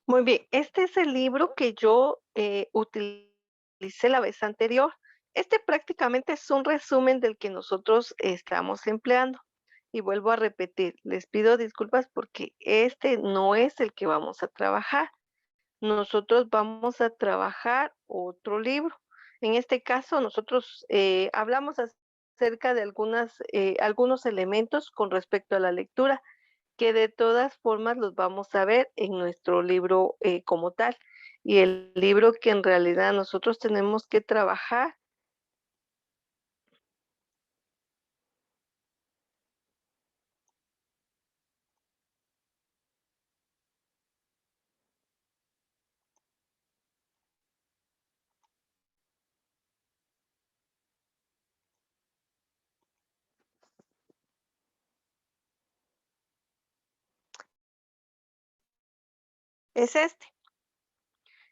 Muy bien, este es el libro que yo utilicé la vez anterior. Este prácticamente es un resumen del que nosotros estamos empleando. Y vuelvo a repetir, les pido disculpas porque este no es el que vamos a trabajar. Nosotros vamos a trabajar otro libro. En este caso, nosotros hablamos acerca de algunos elementos con respecto a la lectura que de todas formas los vamos a ver en nuestro libro como tal. Y el libro que en realidad nosotros tenemos que trabajar es este.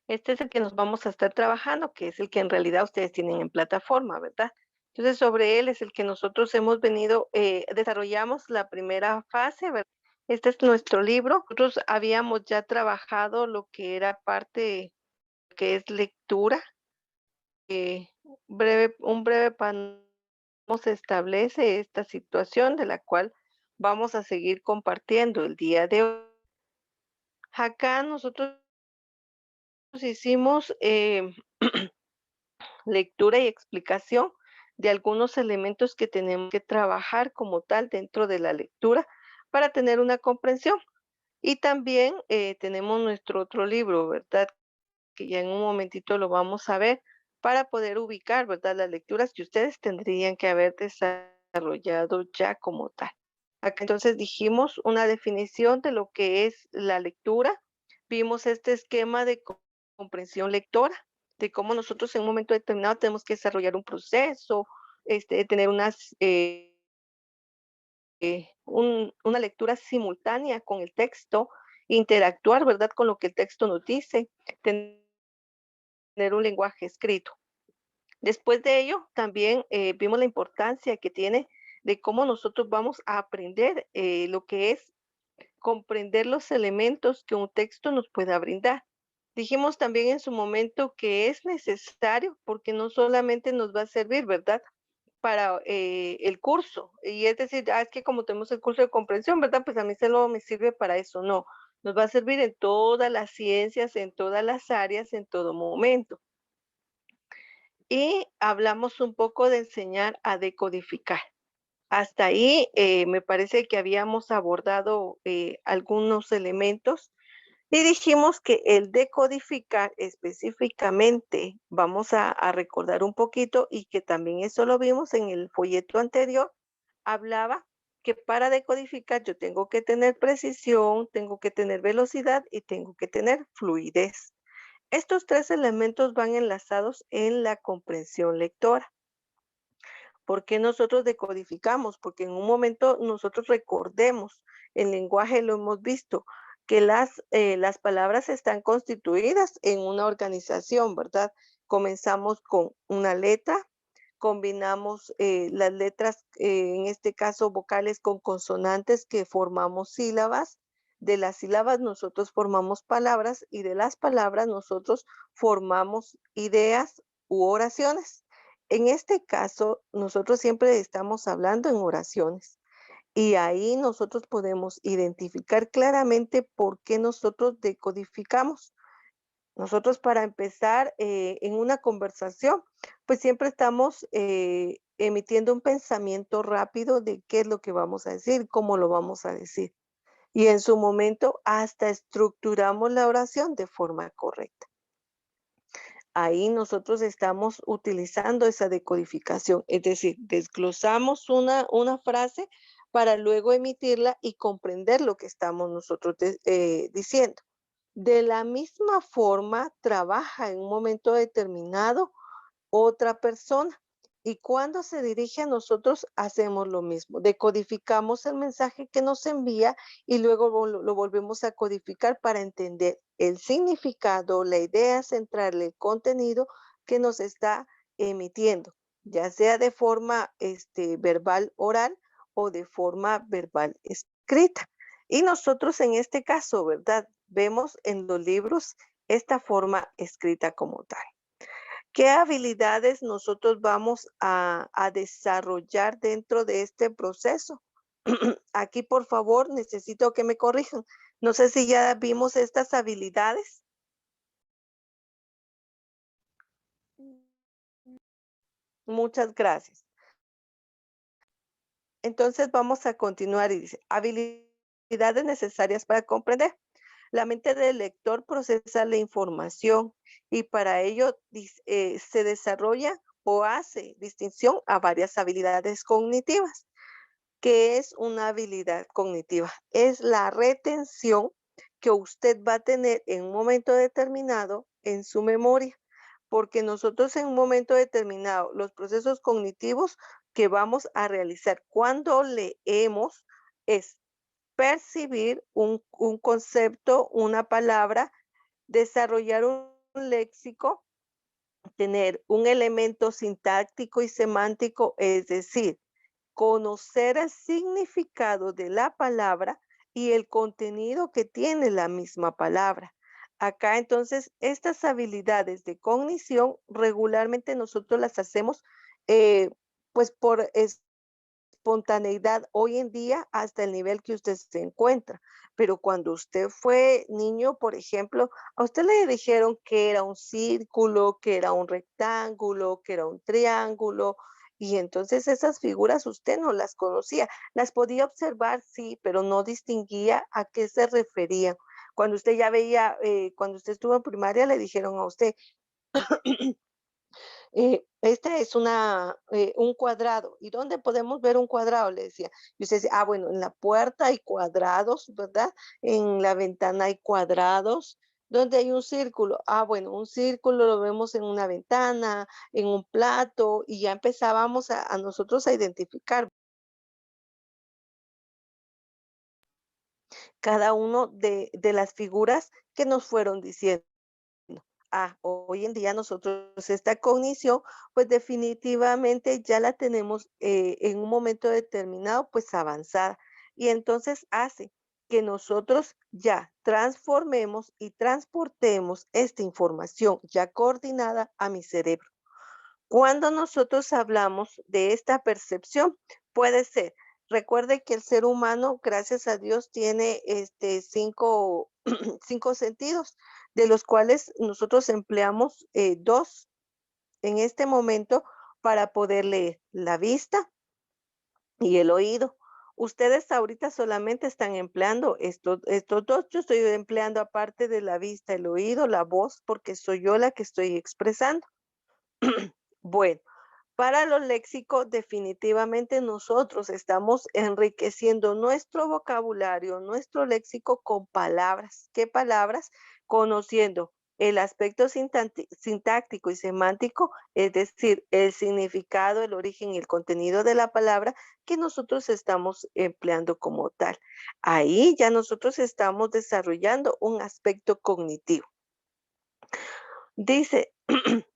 Este es el que nos vamos a estar trabajando, que es el que en realidad ustedes tienen en plataforma, ¿verdad? Entonces, sobre él es el que nosotros hemos venido, desarrollamos la primera fase, ¿verdad? Este es nuestro libro. Nosotros habíamos ya trabajado lo que era parte que es lectura, un breve panorama se establece esta situación de la cual vamos a seguir compartiendo el día de hoy. Acá nosotros hicimos lectura y explicación de algunos elementos que tenemos que trabajar como tal dentro de la lectura para tener una comprensión. Y también tenemos nuestro otro libro, ¿verdad? Que ya en un momentito lo vamos a ver para poder ubicar, ¿verdad? Las lecturas que ustedes tendrían que haber desarrollado ya como tal. Acá entonces dijimos una definición de lo que es la lectura, vimos este esquema de comprensión lectora, de cómo nosotros en un momento determinado tenemos que desarrollar un proceso, tener una lectura simultánea con el texto, interactuar, ¿verdad? Con lo que el texto nos dice, tener un lenguaje escrito. Después de ello, también vimos la importancia que tiene de cómo nosotros vamos a aprender lo que es comprender los elementos que un texto nos pueda brindar. Dijimos también en su momento que es necesario porque no solamente nos va a servir, ¿verdad? Para el curso. Y es decir, es que como tenemos el curso de comprensión, ¿verdad? Pues a mí solo me sirve para eso. No, nos va a servir en todas las ciencias, en todas las áreas, en todo momento. Y hablamos un poco de enseñar a decodificar. Hasta ahí me parece que habíamos abordado algunos elementos y dijimos que el decodificar específicamente, vamos a recordar un poquito y que también eso lo vimos en el folleto anterior, hablaba que para decodificar yo tengo que tener precisión, tengo que tener velocidad y tengo que tener fluidez. Estos tres elementos van enlazados en la comprensión lectora. ¿Por qué nosotros decodificamos? Porque en un momento nosotros recordemos, el lenguaje lo hemos visto, que las palabras están constituidas en una organización, ¿verdad? Comenzamos con una letra, combinamos las letras, en este caso vocales con consonantes que formamos sílabas. De las sílabas nosotros formamos palabras y de las palabras nosotros formamos ideas u oraciones. En este caso, nosotros siempre estamos hablando en oraciones y ahí nosotros podemos identificar claramente por qué nosotros decodificamos. Nosotros para empezar en una conversación, pues siempre estamos emitiendo un pensamiento rápido de qué es lo que vamos a decir, cómo lo vamos a decir. Y en su momento hasta estructuramos la oración de forma correcta. Ahí nosotros estamos utilizando esa decodificación, es decir, desglosamos una frase para luego emitirla y comprender lo que estamos nosotros diciendo. De la misma forma, trabaja en un momento determinado otra persona. Y cuando se dirige a nosotros, hacemos lo mismo. Decodificamos el mensaje que nos envía y luego lo volvemos a codificar para entender el significado, la idea central, el contenido que nos está emitiendo, ya sea de forma verbal oral o de forma verbal escrita. Y nosotros en este caso, ¿verdad? Vemos en los libros esta forma escrita como tal. ¿Qué habilidades nosotros vamos a desarrollar dentro de este proceso? Aquí, por favor, necesito que me corrijan. No sé si ya vimos estas habilidades. Muchas gracias. Entonces vamos a continuar y dice, habilidades necesarias para comprender. La mente del lector procesa la información y para ello se desarrolla o hace distinción a varias habilidades cognitivas. ¿Qué es una habilidad cognitiva? Es la retención que usted va a tener en un momento determinado en su memoria, porque nosotros en un momento determinado, los procesos cognitivos que vamos a realizar cuando leemos es percibir un concepto, una palabra, desarrollar un léxico, tener un elemento sintáctico y semántico, es decir, conocer el significado de la palabra y el contenido que tiene la misma palabra. Acá entonces, estas habilidades de cognición regularmente nosotros las hacemos eh, pues por espontaneidad hoy en día hasta el nivel que usted se encuentra. Pero cuando usted fue niño, por ejemplo, a usted le dijeron que era un círculo, que era un rectángulo, que era un triángulo, y entonces esas figuras usted no las conocía. Las podía observar, sí, pero no distinguía a qué se referían. Cuando usted ya veía, cuando usted estuvo en primaria, le dijeron a usted, este es un cuadrado. ¿Y dónde podemos ver un cuadrado? Le decía. Y usted decía, ah, bueno, en la puerta hay cuadrados, ¿verdad? En la ventana hay cuadrados. ¿Dónde hay un círculo? Ah, bueno, un círculo lo vemos en una ventana, en un plato, y ya empezábamos a nosotros a identificar cada uno de las figuras que nos fueron diciendo. Hoy en día nosotros esta cognición, pues definitivamente ya la tenemos en un momento determinado, pues avanzada. Y entonces hace que nosotros ya transformemos y transportemos esta información ya coordinada a mi cerebro. Cuando nosotros hablamos de esta percepción, puede ser, recuerde que el ser humano, gracias a Dios, tiene cinco sentidos, de los cuales nosotros empleamos dos en este momento para poder leer, la vista y el oído. Ustedes ahorita solamente están empleando estos dos. Yo estoy empleando aparte de la vista, el oído, la voz, porque soy yo la que estoy expresando. Bueno. Para lo léxico, definitivamente nosotros estamos enriqueciendo nuestro vocabulario, nuestro léxico con palabras. ¿Qué palabras? Conociendo el aspecto sintáctico y semántico, es decir, el significado, el origen y el contenido de la palabra que nosotros estamos empleando como tal. Ahí ya nosotros estamos desarrollando un aspecto cognitivo. Dice,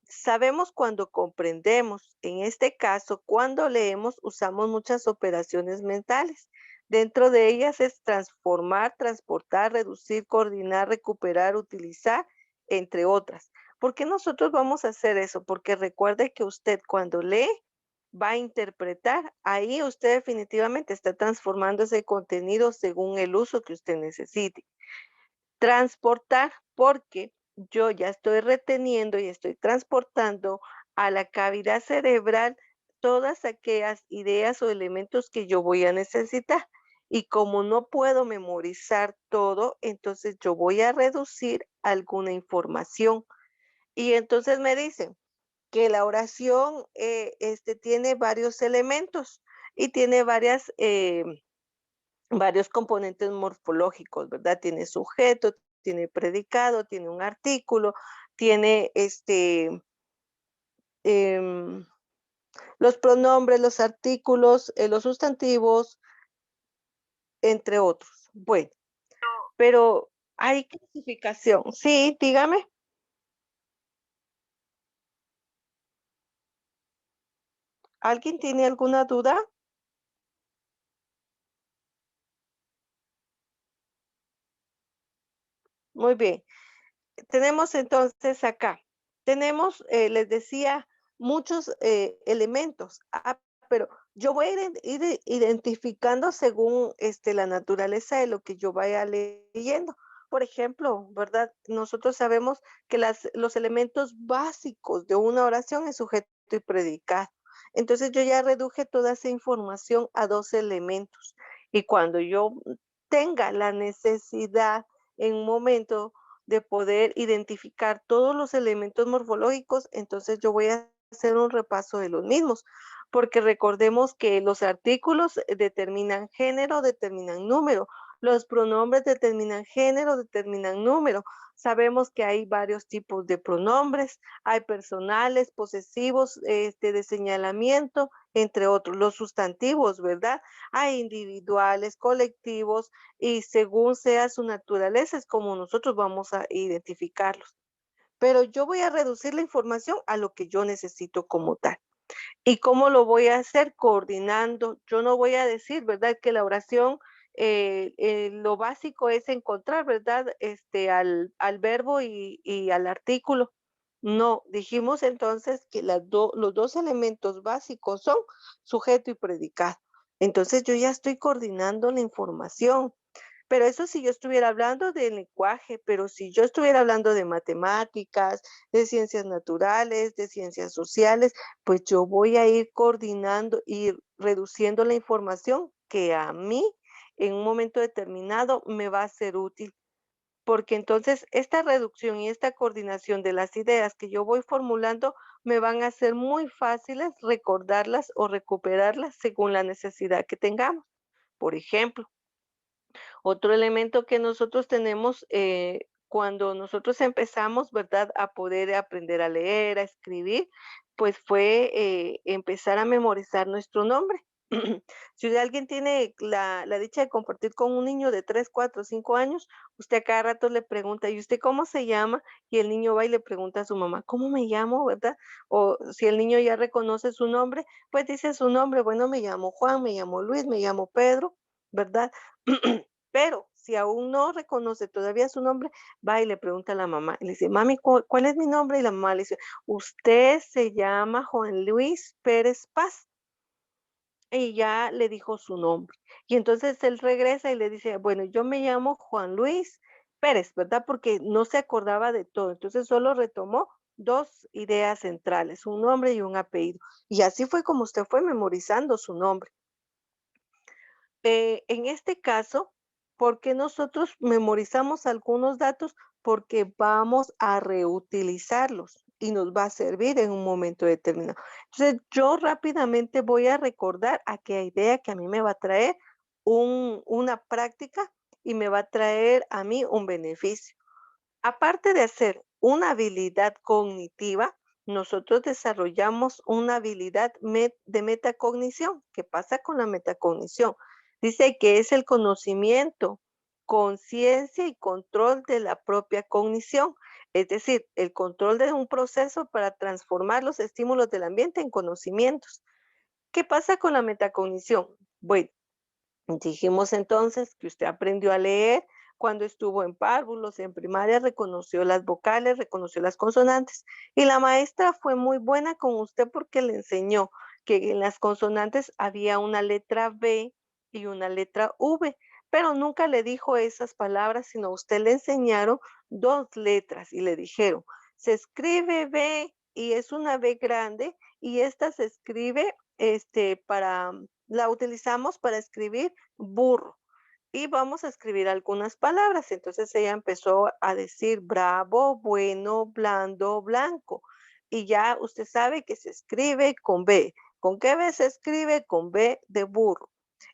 sabemos cuando comprendemos. En este caso, cuando leemos, usamos muchas operaciones mentales. Dentro de ellas es transformar, transportar, reducir, coordinar, recuperar, utilizar, entre otras. ¿Por qué nosotros vamos a hacer eso? Porque recuerde que usted cuando lee va a interpretar. Ahí usted definitivamente está transformando ese contenido según el uso que usted necesite. Transportar, porque yo ya estoy reteniendo y estoy transportando a la cavidad cerebral todas aquellas ideas o elementos que yo voy a necesitar. Y como no puedo memorizar todo, entonces yo voy a reducir alguna información. Y entonces me dicen que la oración tiene varios elementos y tiene varios componentes morfológicos, ¿verdad? Tiene sujeto, tiene predicado, tiene un artículo, tiene em, los pronombres, los artículos, los sustantivos, entre otros. Bueno, pero hay clasificación. Sí, dígame. ¿Alguien tiene alguna duda? Muy bien. Tenemos entonces acá, tenemos, les decía, muchos elementos. Pero yo voy a ir identificando según la naturaleza de lo que yo vaya leyendo. Por ejemplo, ¿verdad? Nosotros sabemos que los elementos básicos de una oración es sujeto y predicado. Entonces yo ya reduje toda esa información a dos elementos. Y cuando yo tenga la necesidad en un momento de poder identificar todos los elementos morfológicos, entonces yo voy a hacer un repaso de los mismos, porque recordemos que los artículos determinan género, determinan número, los pronombres determinan género, determinan número. Sabemos que hay varios tipos de pronombres, hay personales, posesivos, de señalamiento, entre otros. Los sustantivos, ¿verdad? Hay individuales, colectivos, y según sea su naturaleza es como nosotros vamos a identificarlos. Pero yo voy a reducir la información a lo que yo necesito como tal. ¿Y cómo lo voy a hacer? Coordinando. Yo no voy a decir, ¿verdad? Que la oración, lo básico es encontrar, ¿verdad? Al verbo y al artículo. No, dijimos entonces que los dos elementos básicos son sujeto y predicado. Entonces yo ya estoy coordinando la información. Pero eso si yo estuviera hablando de lenguaje, pero si yo estuviera hablando de matemáticas, de ciencias naturales, de ciencias sociales, pues yo voy a ir coordinando y reduciendo la información que a mí en un momento determinado me va a ser útil. Porque entonces esta reducción y esta coordinación de las ideas que yo voy formulando me van a ser muy fáciles recordarlas o recuperarlas según la necesidad que tengamos. Por ejemplo, otro elemento que nosotros tenemos cuando nosotros empezamos, ¿verdad?, a poder aprender a leer, a escribir, pues fue empezar a memorizar nuestro nombre. Si alguien tiene la dicha de compartir con un niño de 3, 4, 5 años, usted a cada rato le pregunta, ¿y usted cómo se llama? Y el niño va y le pregunta a su mamá, ¿cómo me llamo, verdad? O si el niño ya reconoce su nombre, pues dice su nombre, bueno, me llamo Juan, me llamo Luis, me llamo Pedro, ¿verdad? Pero si aún no reconoce todavía su nombre, va y le pregunta a la mamá, y le dice, mami, ¿cuál es mi nombre? Y la mamá le dice, usted se llama Juan Luis Pérez Paz. Y ya le dijo su nombre. Y entonces él regresa y le dice, bueno, yo me llamo Juan Luis Pérez, ¿verdad? Porque no se acordaba de todo. Entonces solo retomó dos ideas centrales, un nombre y un apellido. Y así fue como usted fue memorizando su nombre. En este caso, ¿por qué nosotros memorizamos algunos datos? Porque vamos a reutilizarlos y nos va a servir en un momento determinado. Entonces, yo rápidamente voy a recordar aquella idea que a mí me va a traer una práctica y me va a traer a mí un beneficio. Aparte de hacer una habilidad cognitiva, nosotros desarrollamos una habilidad de metacognición. ¿Qué pasa con la metacognición? Dice que es el conocimiento, conciencia y control de la propia cognición, es decir, el control de un proceso para transformar los estímulos del ambiente en conocimientos. ¿Qué pasa con la metacognición? Bueno, dijimos entonces que usted aprendió a leer cuando estuvo en párvulos, en primaria, reconoció las vocales, reconoció las consonantes. Y la maestra fue muy buena con usted porque le enseñó que en las consonantes había una letra B y una letra V, pero nunca le dijo esas palabras, sino a usted le enseñaron dos letras y le dijeron, se escribe B y es una B grande y esta se escribe la utilizamos para escribir burro y vamos a escribir algunas palabras. Entonces ella empezó a decir bravo, bueno, blando, blanco. Y ya usted sabe que se escribe con B. ¿Con qué B se escribe? Con B de burro.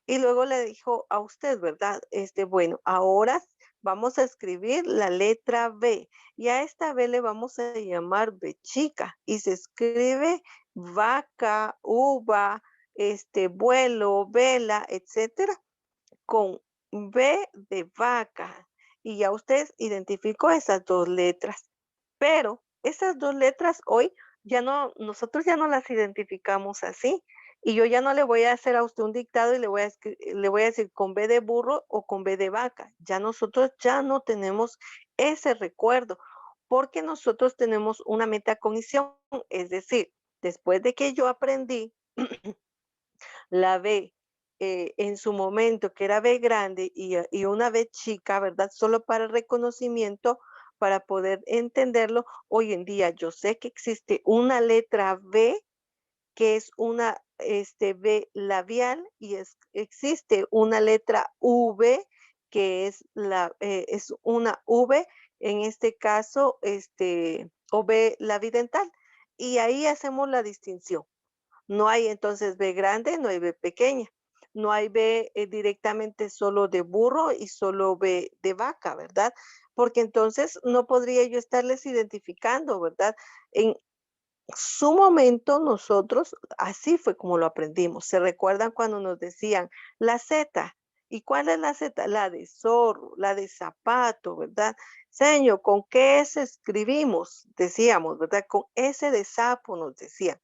Y luego le dijo a usted, ¿verdad? Bueno, ahora vamos a escribir la letra B y a esta B le vamos a llamar B chica y se escribe vaca, uva, vuelo, vela, etcétera, con B de vaca. Y ya usted identificó esas dos letras. Pero esas dos letras hoy ya no, nosotros ya no las identificamos así. Y yo ya no le voy a hacer a usted un dictado y le voy a decir con B de burro o con B de vaca. Ya nosotros ya no tenemos ese recuerdo, porque nosotros tenemos una metacognición, es decir, después de que yo aprendí la B en su momento, que era B grande y una B chica, ¿verdad? Solo para reconocimiento, para poder entenderlo. Hoy en día yo sé que existe una letra B que es una B labial y existe una letra V que es, es una V, en este caso, o B labidental. Y ahí hacemos la distinción. No hay entonces B grande, no hay B pequeña. No hay B directamente solo de burro y solo B de vaca, ¿verdad? Porque entonces no podría yo estarles identificando, ¿verdad? En su momento nosotros, así fue como lo aprendimos. ¿Se recuerdan cuando nos decían la Z? ¿Y cuál es la Z? La de zorro, la de zapato, ¿verdad? Señor, ¿con qué S escribimos? Decíamos, ¿verdad? Con S de sapo nos decían.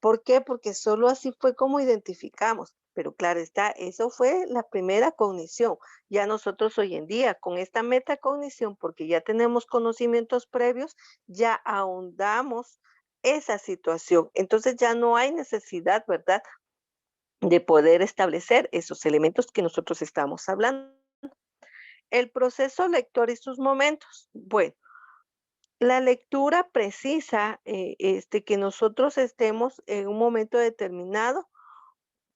¿Por qué? Porque solo así fue como identificamos. Pero claro está, eso fue la primera cognición. Ya nosotros hoy en día, con esta metacognición, porque ya tenemos conocimientos previos, ya ahondamos esa situación. Entonces ya no hay necesidad, ¿verdad?, de poder establecer esos elementos que nosotros estamos hablando. El proceso lector y sus momentos. Bueno, la lectura precisa que nosotros estemos en un momento determinado,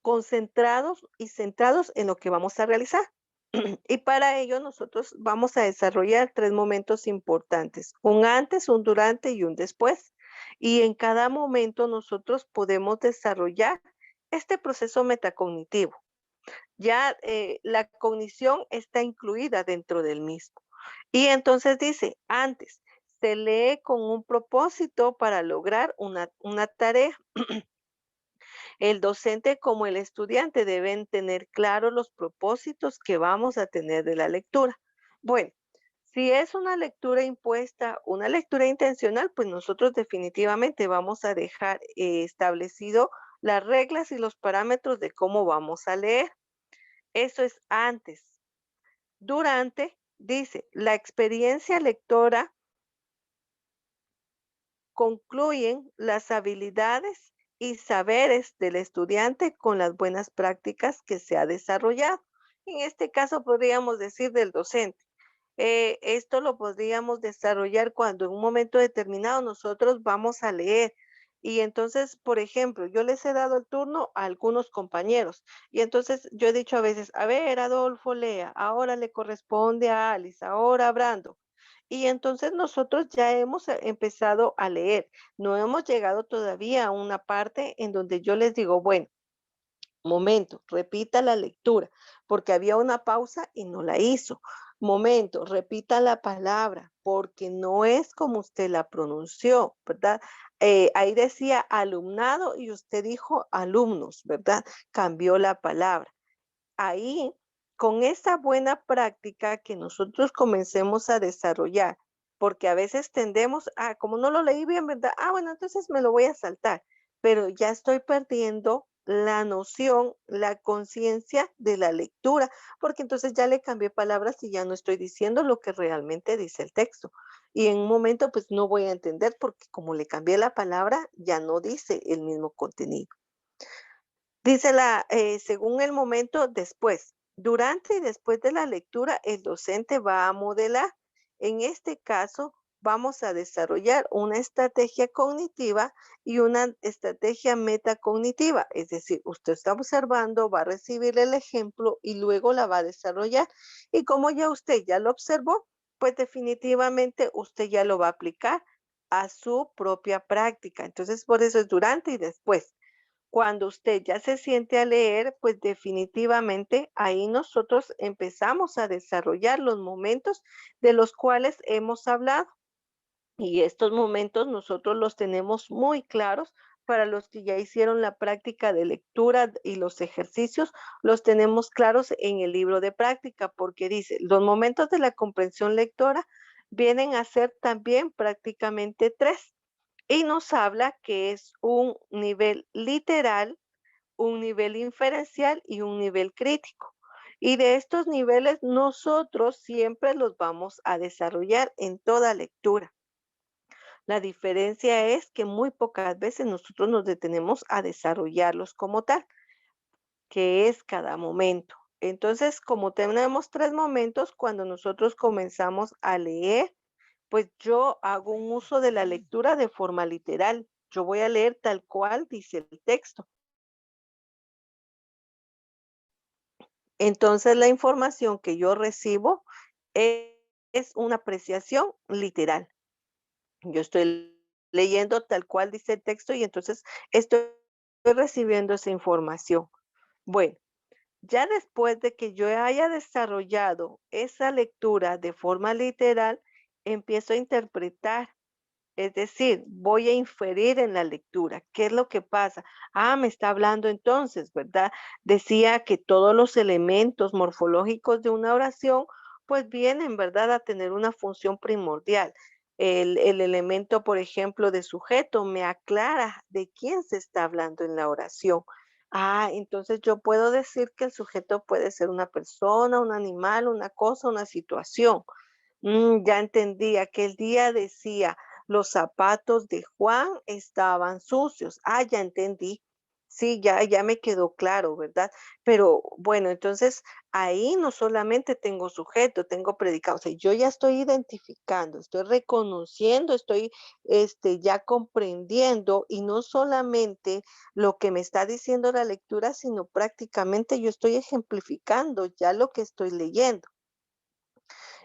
concentrados y centrados en lo que vamos a realizar. Y para ello nosotros vamos a desarrollar tres momentos importantes, un antes, un durante y un después. Y en cada momento nosotros podemos desarrollar este proceso metacognitivo. Ya la cognición está incluida dentro del mismo. Y entonces dice, antes, se lee con un propósito para lograr una tarea. El docente como el estudiante deben tener claros los propósitos que vamos a tener de la lectura. Bueno, si es una lectura impuesta, una lectura intencional, pues nosotros definitivamente vamos a dejar establecido las reglas y los parámetros de cómo vamos a leer. Eso es antes. Durante, dice, la experiencia lectora concluyen las habilidades y saberes del estudiante con las buenas prácticas que se ha desarrollado. En este caso podríamos decir del docente. Esto lo podríamos desarrollar cuando en un momento determinado nosotros vamos a leer. Y entonces, por ejemplo, yo les he dado el turno a algunos compañeros. Y entonces yo he dicho a veces, a ver, Adolfo, lea, ahora le corresponde a Alice, ahora a Brando. Y entonces nosotros ya hemos empezado a leer. No hemos llegado todavía a una parte en donde yo les digo, bueno, momento, repita la lectura, porque había una pausa y no la hizo. Momento, repita la palabra, porque no es como usted la pronunció, ¿verdad? Ahí decía alumnado y usted dijo alumnos, ¿verdad? Cambió la palabra. Ahí, con esa buena práctica que nosotros comencemos a desarrollar, porque a veces tendemos a, como no lo leí bien, ¿verdad? Ah, bueno, entonces me lo voy a saltar, pero ya estoy perdiendo la noción, la conciencia de la lectura, porque entonces ya le cambié palabras y ya no estoy diciendo lo que realmente dice el texto. Y en un momento, pues no voy a entender porque como le cambié la palabra, ya no dice el mismo contenido. Dice según el momento después, durante y después de la lectura, el docente va a modelar. En este caso, vamos a desarrollar una estrategia cognitiva y una estrategia metacognitiva. Es decir, usted está observando, va a recibir el ejemplo y luego la va a desarrollar. Y como ya usted ya lo observó, pues definitivamente usted ya lo va a aplicar a su propia práctica. Entonces, por eso es durante y después. Cuando usted ya se siente a leer, pues definitivamente ahí nosotros empezamos a desarrollar los momentos de los cuales hemos hablado. Y estos momentos nosotros los tenemos muy claros para los que ya hicieron la práctica de lectura y los ejercicios, los tenemos claros en el libro de práctica, porque dice, los momentos de la comprensión lectora vienen a ser también prácticamente tres. Y nos habla que es un nivel literal, un nivel inferencial y un nivel crítico. Y de estos niveles nosotros siempre los vamos a desarrollar en toda lectura. La diferencia es que muy pocas veces nosotros nos detenemos a desarrollarlos como tal, que es cada momento. Entonces, como tenemos 3 momentos, cuando nosotros comenzamos a leer, pues yo hago un uso de la lectura de forma literal. Yo voy a leer tal cual dice el texto. Entonces, la información que yo recibo es una apreciación literal. Yo estoy leyendo tal cual dice el texto y entonces estoy recibiendo esa información. Bueno, ya después de que yo haya desarrollado esa lectura de forma literal, empiezo a interpretar. Es decir, voy a inferir en la lectura. ¿Qué es lo que pasa? Ah, me está hablando entonces, ¿verdad? Decía que todos los elementos morfológicos de una oración, pues vienen, ¿verdad?, a tener una función primordial. El elemento, por ejemplo, de sujeto me aclara de quién se está hablando en la oración. Ah, entonces yo puedo decir que el sujeto puede ser una persona, un animal, una cosa, una situación. Ya entendí. Aquel día decía, los zapatos de Juan estaban sucios. Ah, ya entendí. Sí, ya me quedó claro, ¿verdad? Pero bueno, entonces ahí no solamente tengo sujeto, tengo predicado. O sea, yo ya estoy identificando, estoy reconociendo, estoy ya comprendiendo y no solamente lo que me está diciendo la lectura, sino prácticamente yo estoy ejemplificando ya lo que estoy leyendo.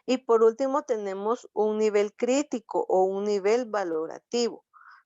Y por último, tenemos un nivel crítico o un nivel valorativo.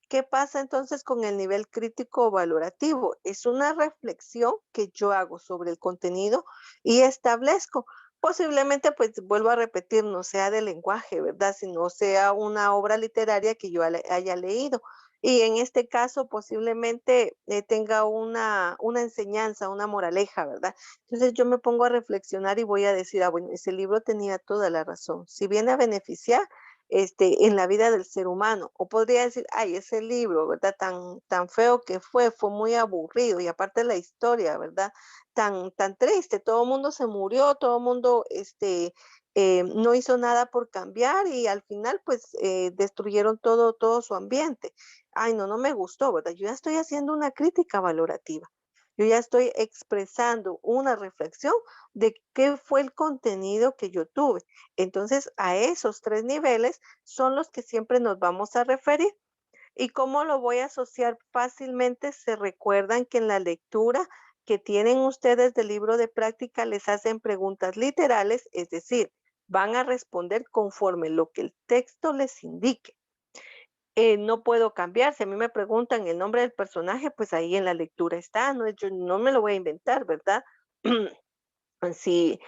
¿Qué pasa entonces con el nivel crítico o valorativo? Es una reflexión que yo hago sobre el contenido y establezco. Posiblemente, pues vuelvo a repetir, no sea de lenguaje, ¿verdad? Sino sea una obra literaria que yo haya leído. Y en este caso, posiblemente tenga una enseñanza, una moraleja, ¿verdad? Entonces yo me pongo a reflexionar y voy a decir, ah, bueno, ese libro tenía toda la razón. Si viene a beneficiar en la vida del ser humano, o podría decir, ay, ese libro, ¿verdad? Tan feo que fue muy aburrido y aparte la historia, ¿verdad? Tan triste, todo el mundo se murió, todo el mundo no hizo nada por cambiar y al final pues destruyeron todo su ambiente. Ay, no, no me gustó, ¿verdad? Yo ya estoy haciendo una crítica valorativa. Yo ya estoy expresando una reflexión de qué fue el contenido que yo tuve. Entonces, a esos 3 niveles son los que siempre nos vamos a referir. ¿Y cómo lo voy a asociar fácilmente? Se recuerdan que en la lectura que tienen ustedes del libro de práctica les hacen preguntas literales, es decir, van a responder conforme lo que el texto les indique. No puedo cambiar. Si a mí me preguntan el nombre del personaje, pues ahí en la lectura está, no, yo no me lo voy a inventar, ¿verdad? Sí,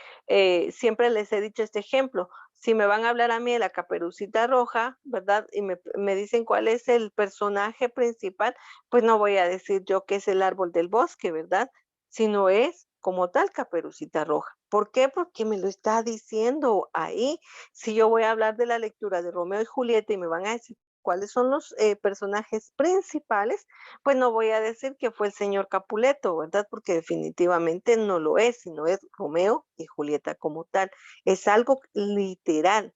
siempre les he dicho este ejemplo. Si me van a hablar a mí de la Caperucita Roja, ¿verdad? Y me dicen cuál es el personaje principal, pues no voy a decir yo que es el árbol del bosque, ¿verdad? Sino es como tal Caperucita Roja. ¿Por qué? Porque me lo está diciendo ahí. Si yo voy a hablar de la lectura de Romeo y Julieta y me van a decir cuáles son los personajes principales, pues no voy a decir que fue el señor Capuleto, ¿verdad? Porque definitivamente no lo es, sino es Romeo y Julieta como tal. Es algo literal.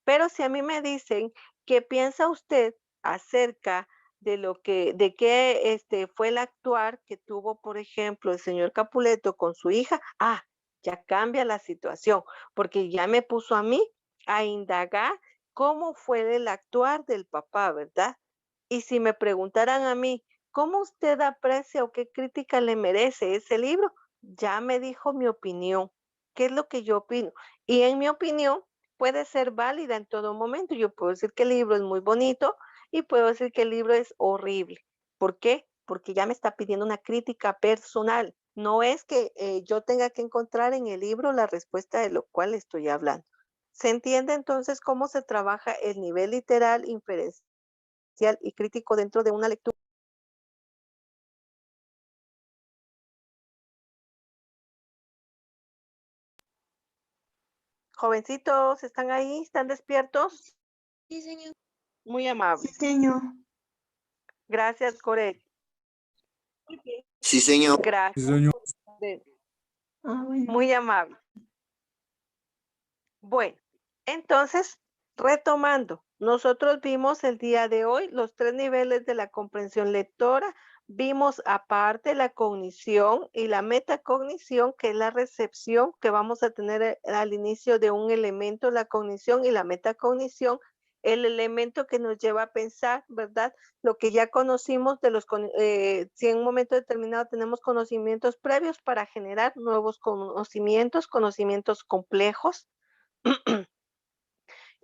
Pero si a mí me dicen, ¿qué piensa usted acerca de qué fue el actuar que tuvo, por ejemplo, el señor Capuleto con su hija? Ah, ya cambia la situación, porque ya me puso a mí a indagar cómo fue el actuar del papá, ¿verdad? Y si me preguntaran a mí, ¿cómo usted aprecia o qué crítica le merece ese libro? Ya me dijo mi opinión. ¿Qué es lo que yo opino? Y en mi opinión puede ser válida en todo momento. Yo puedo decir que el libro es muy bonito y puedo decir que el libro es horrible. ¿Por qué? Porque ya me está pidiendo una crítica personal. No es que yo tenga que encontrar en el libro la respuesta de lo cual estoy hablando. ¿Se entiende entonces cómo se trabaja el nivel literal, inferencial y crítico dentro de una lectura? Jovencitos, ¿están ahí? ¿Están despiertos? Sí, señor. Muy Sí, amables. señor. Gracias, Corel. Sí, señor. Gracias. Sí, señor. Corel. Ah, bueno. Muy amable. Bueno, entonces, retomando, nosotros vimos el día de hoy los 3 niveles de la comprensión lectora, vimos aparte la cognición y la metacognición, que es la recepción que vamos a tener, al inicio de un elemento, la cognición y la metacognición, el elemento que nos lleva a pensar, ¿verdad? Lo que ya conocimos de si en un momento determinado tenemos conocimientos previos para generar nuevos conocimientos, conocimientos complejos,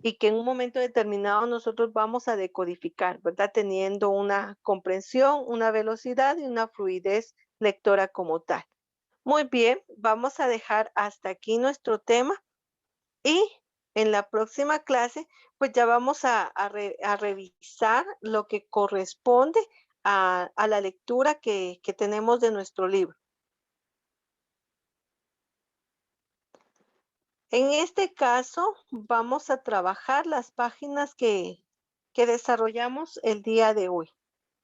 y que en un momento determinado nosotros vamos a decodificar, ¿verdad? Teniendo una comprensión, una velocidad y una fluidez lectora como tal. Muy bien, vamos a dejar hasta aquí nuestro tema y en la próxima clase, pues ya vamos a revisar lo que corresponde a la lectura que tenemos de nuestro libro. En este caso, vamos a trabajar las páginas que desarrollamos el día de hoy.